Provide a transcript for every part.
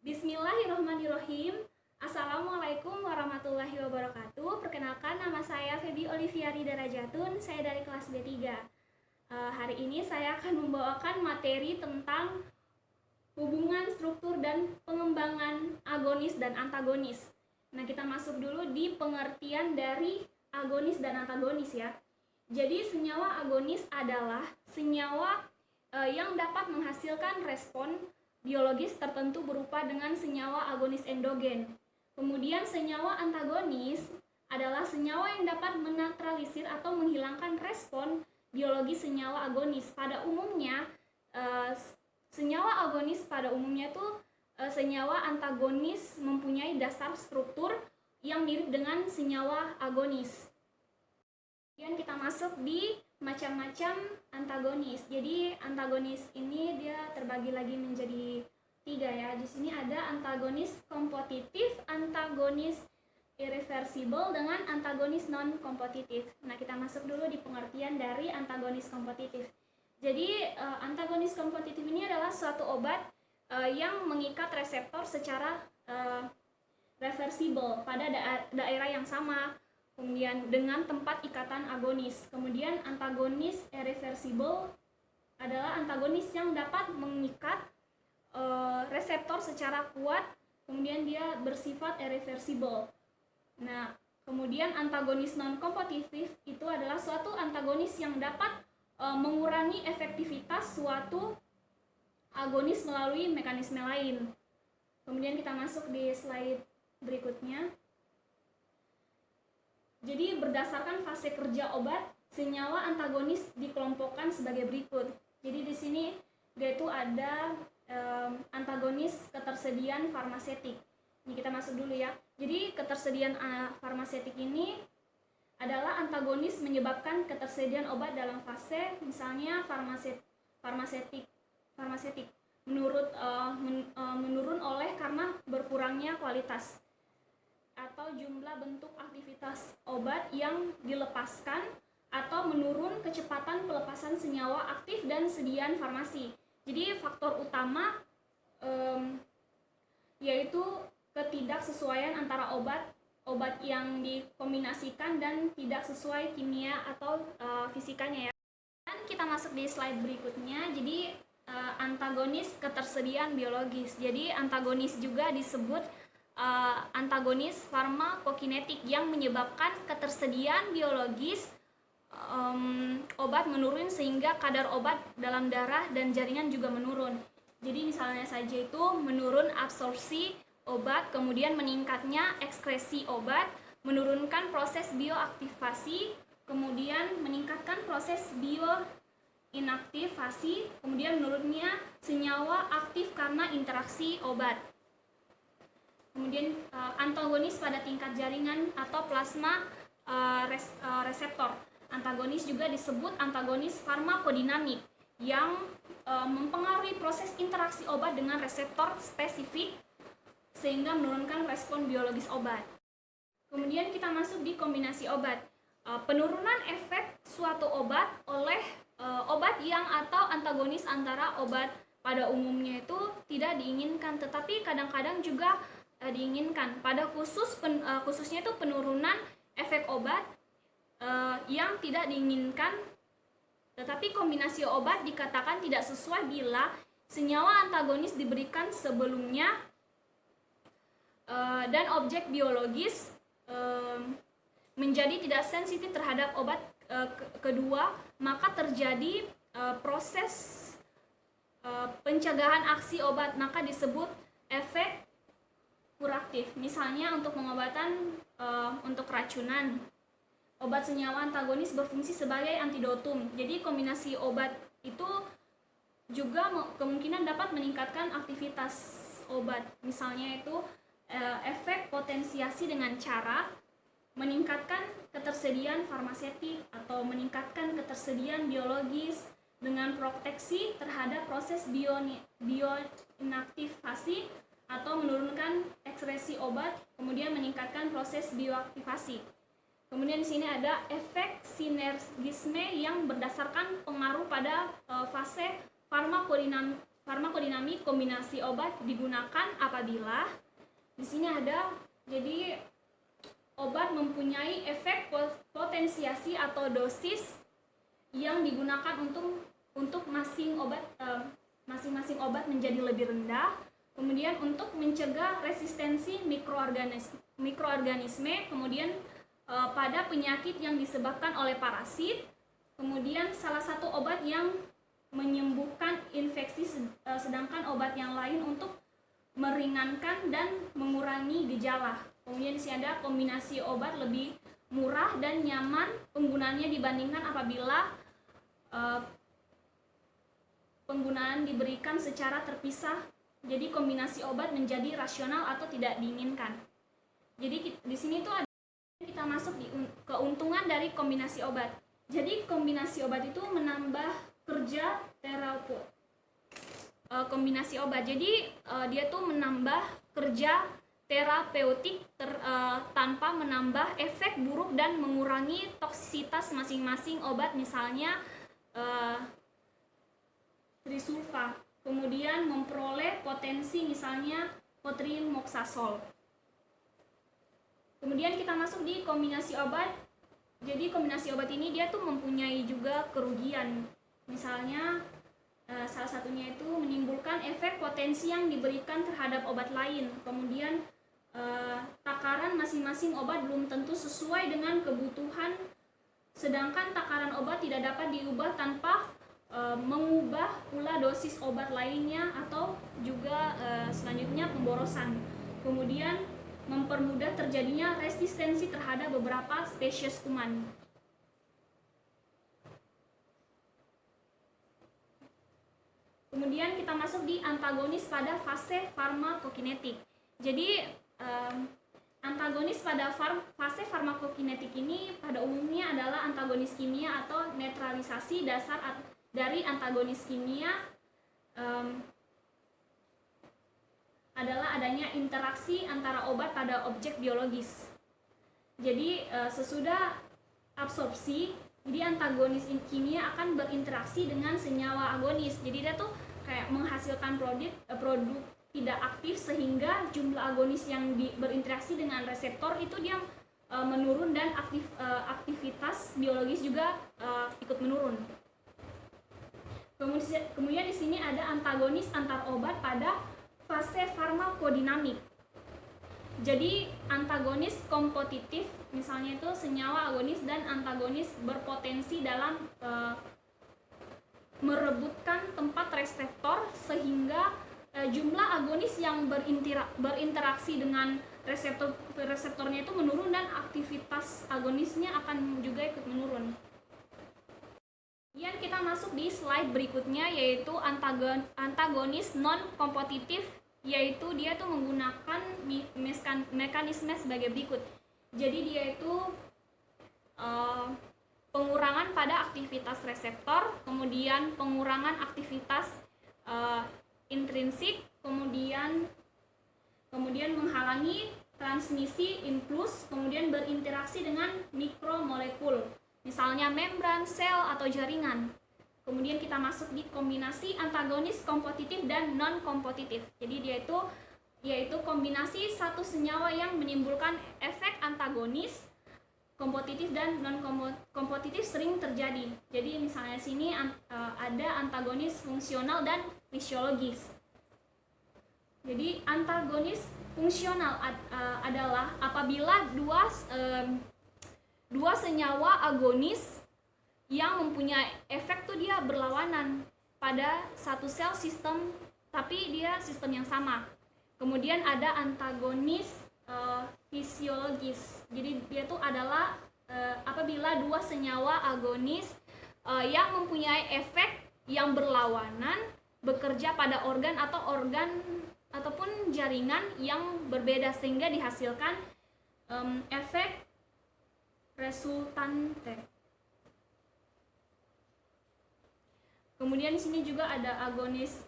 Bismillahirrahmanirrahim. Assalamualaikum warahmatullahi wabarakatuh. Perkenalkan, nama saya Febi Oliviari Darajatun. Saya dari kelas B3. Hari ini saya akan membawakan materi tentang hubungan struktur dan pengembangan agonis dan antagonis. Nah, kita masuk dulu di pengertian dari agonis dan antagonis ya. Jadi senyawa agonis adalah senyawa yang dapat menghasilkan respon biologis tertentu berupa dengan senyawa agonis endogen. Kemudian senyawa antagonis adalah senyawa yang dapat menetralisir atau menghilangkan respon biologis senyawa agonis. Pada umumnya senyawa agonis pada umumnya tuh senyawa antagonis mempunyai dasar struktur yang mirip dengan senyawa agonis. Kemudian kita masuk di macam-macam antagonis. Jadi antagonis ini dia terbagi lagi menjadi 3 ya. Di sini ada antagonis kompetitif, antagonis irreversible, dengan antagonis non kompetitif. Nah, kita masuk dulu di pengertian dari antagonis kompetitif. Jadi antagonis kompetitif ini adalah suatu obat yang mengikat reseptor secara reversible pada daerah yang sama, kemudian dengan tempat ikatan agonis. Kemudian antagonis irreversible adalah antagonis yang dapat mengikat reseptor secara kuat, kemudian dia bersifat irreversible. Nah, kemudian antagonis non kompetitif itu adalah suatu antagonis yang dapat mengurangi efektivitas suatu agonis melalui mekanisme lain. Kemudian kita masuk di slide berikutnya. Jadi berdasarkan fase kerja obat, senyawa antagonis dikelompokkan sebagai berikut. Jadi di sini dia itu ada antagonis ketersediaan farmasetik. Ini kita masuk dulu ya. Jadi ketersediaan farmasetik ini adalah antagonis menyebabkan ketersediaan obat dalam fase misalnya farmasetik menurun oleh karena berkurangnya kualitas atau jumlah bentuk aktivitas obat yang dilepaskan, atau menurun kecepatan pelepasan senyawa aktif dan sediaan farmasi. Jadi faktor utama yaitu ketidaksesuaian antara obat yang dikombinasikan dan tidak sesuai kimia atau fisikanya ya. Dan kita masuk di slide berikutnya. Jadi antagonis ketersediaan biologis. Jadi antagonis juga disebut antagonis farmakokinetik yang menyebabkan ketersediaan biologis obat menurun sehingga kadar obat dalam darah dan jaringan juga menurun. Jadi misalnya saja itu menurun absorpsi obat, kemudian meningkatnya ekskresi obat, menurunkan proses bioaktivasi, kemudian meningkatkan proses bioinaktivasi, kemudian menurunnya senyawa aktif karena interaksi obat. Kemudian antagonis pada tingkat jaringan atau plasma reseptor. Antagonis juga disebut antagonis farmakodinamik yang mempengaruhi proses interaksi obat dengan reseptor spesifik sehingga menurunkan respon biologis obat. Kemudian kita masuk di kombinasi obat. Penurunan efek suatu obat oleh obat yang atau antagonis antara obat pada umumnya itu tidak diinginkan, tetapi kadang-kadang juga diinginkan. Pada khususnya itu penurunan efek obat yang tidak diinginkan, tetapi kombinasi obat dikatakan tidak sesuai bila senyawa antagonis diberikan sebelumnya dan objek biologis menjadi tidak sensitif terhadap obat kedua, maka terjadi proses pencegahan aksi obat, maka disebut efek kuraktif. Misalnya untuk pengobatan untuk keracunan, obat senyawa antagonis berfungsi sebagai antidotum. Jadi kombinasi obat itu juga kemungkinan dapat meningkatkan aktivitas obat. Misalnya itu efek potensiasi dengan cara meningkatkan ketersediaan farmasetik atau meningkatkan ketersediaan biologis dengan proteksi terhadap proses bioinaktivasi atau menurunkan ekskresi obat, kemudian meningkatkan proses bioaktivasi. Kemudian di sini ada efek sinergisme yang berdasarkan pengaruh pada fase farmakodinamik kombinasi obat digunakan apabila di sini ada, jadi obat mempunyai efek potensiasi atau dosis yang digunakan untuk masing-masing obat menjadi lebih rendah. Kemudian untuk mencegah resistensi mikroorganisme, kemudian pada penyakit yang disebabkan oleh parasit. Kemudian salah satu obat yang menyembuhkan infeksi, sedangkan obat yang lain untuk meringankan dan mengurangi gejala. Kemudian di sini ada kombinasi obat lebih murah dan nyaman penggunaannya dibandingkan apabila penggunaan diberikan secara terpisah. Jadi kombinasi obat menjadi rasional atau tidak diinginkan. Jadi di sini tuh ada, kita masuk di keuntungan dari kombinasi obat. Jadi kombinasi obat itu menambah kerja terapeutik. Kombinasi obat, jadi dia tuh menambah kerja terapeutik tanpa menambah efek buruk dan mengurangi toksisitas masing-masing obat, misalnya trisulfa. Kemudian memperoleh potensi misalnya cotrimoxazole. Kemudian kita masuk di kombinasi obat. Jadi kombinasi obat ini dia tuh mempunyai juga kerugian. Misalnya salah satunya itu menimbulkan efek potensi yang diberikan terhadap obat lain. Kemudian takaran masing-masing obat belum tentu sesuai dengan kebutuhan, sedangkan takaran obat tidak dapat diubah tanpa mengubah pula dosis obat lainnya, atau juga selanjutnya pemborosan. Kemudian mempermudah terjadinya resistensi terhadap beberapa spesies kuman. Kemudian kita masuk di antagonis pada fase farmakokinetik. Jadi antagonis pada fase farmakokinetik ini pada umumnya adalah antagonis kimia atau netralisasi dasar dari antagonis kimia adalah adanya interaksi antara obat pada objek biologis. Jadi sesudah absorpsi, jadi antagonis kimia akan berinteraksi dengan senyawa agonis. Jadi dia tuh kayak menghasilkan produk tidak aktif, sehingga jumlah agonis yang berinteraksi dengan reseptor itu dia menurun, dan aktivitas biologis juga ikut menurun. Kemudian di sini ada antagonis antar obat pada fase farmakodinamik. Jadi antagonis kompetitif, misalnya itu senyawa agonis dan antagonis berpotensi dalam merebutkan tempat reseptor, sehingga jumlah agonis yang berinteraksi dengan reseptornya itu menurun, dan aktivitas agonisnya akan juga ikut menurun. Kemudian kita masuk di slide berikutnya, yaitu antagonis non-kompetitif, yaitu dia tuh menggunakan mekanisme sebagai berikut. Jadi dia itu pengurangan pada aktivitas reseptor, kemudian pengurangan aktivitas intrinsik, kemudian menghalangi transmisi impuls, kemudian berinteraksi dengan mikromolekul, misalnya membran, sel, atau jaringan. Kemudian kita masuk di kombinasi antagonis kompetitif dan non-kompetitif. Jadi dia itu yaitu kombinasi satu senyawa yang menimbulkan efek antagonis. Kompetitif dan non-kompetitif sering terjadi. Jadi misalnya sini ada antagonis fungsional dan fisiologis. Jadi antagonis fungsional adalah apabila dua senyawa agonis yang mempunyai efek tuh dia berlawanan pada satu sel sistem, tapi dia sistem yang sama. Kemudian ada antagonis fisiologis. Jadi dia tuh adalah apabila dua senyawa agonis yang mempunyai efek yang berlawanan bekerja pada organ ataupun jaringan yang berbeda, sehingga dihasilkan efek resultante. Kemudian di sini juga ada agonis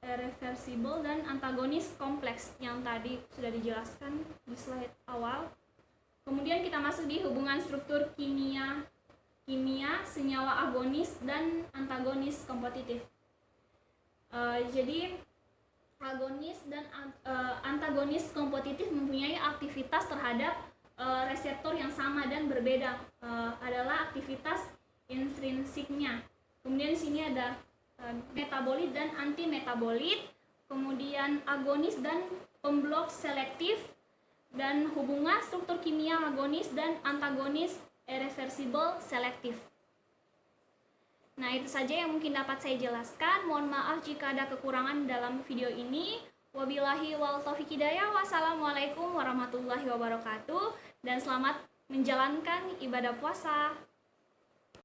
reversible dan antagonis kompleks yang tadi sudah dijelaskan di slide awal. Kemudian kita masuk di hubungan struktur kimia senyawa agonis dan antagonis kompetitif. Jadi agonis dan antagonis kompetitif mempunyai aktivitas terhadap reseptor yang sama dan berbeda, adalah aktivitas intrinsiknya. Kemudian di sini ada metabolit dan anti metabolit, kemudian agonis dan pemblok selektif, dan hubungan struktur kimia agonis dan antagonis irreversible selektif. Nah, itu saja yang mungkin dapat saya jelaskan. Mohon maaf jika ada kekurangan dalam video ini. Wabillahi wal taufiq hidayah. Wassalamualaikum warahmatullahi wabarakatuh, dan selamat menjalankan ibadah puasa.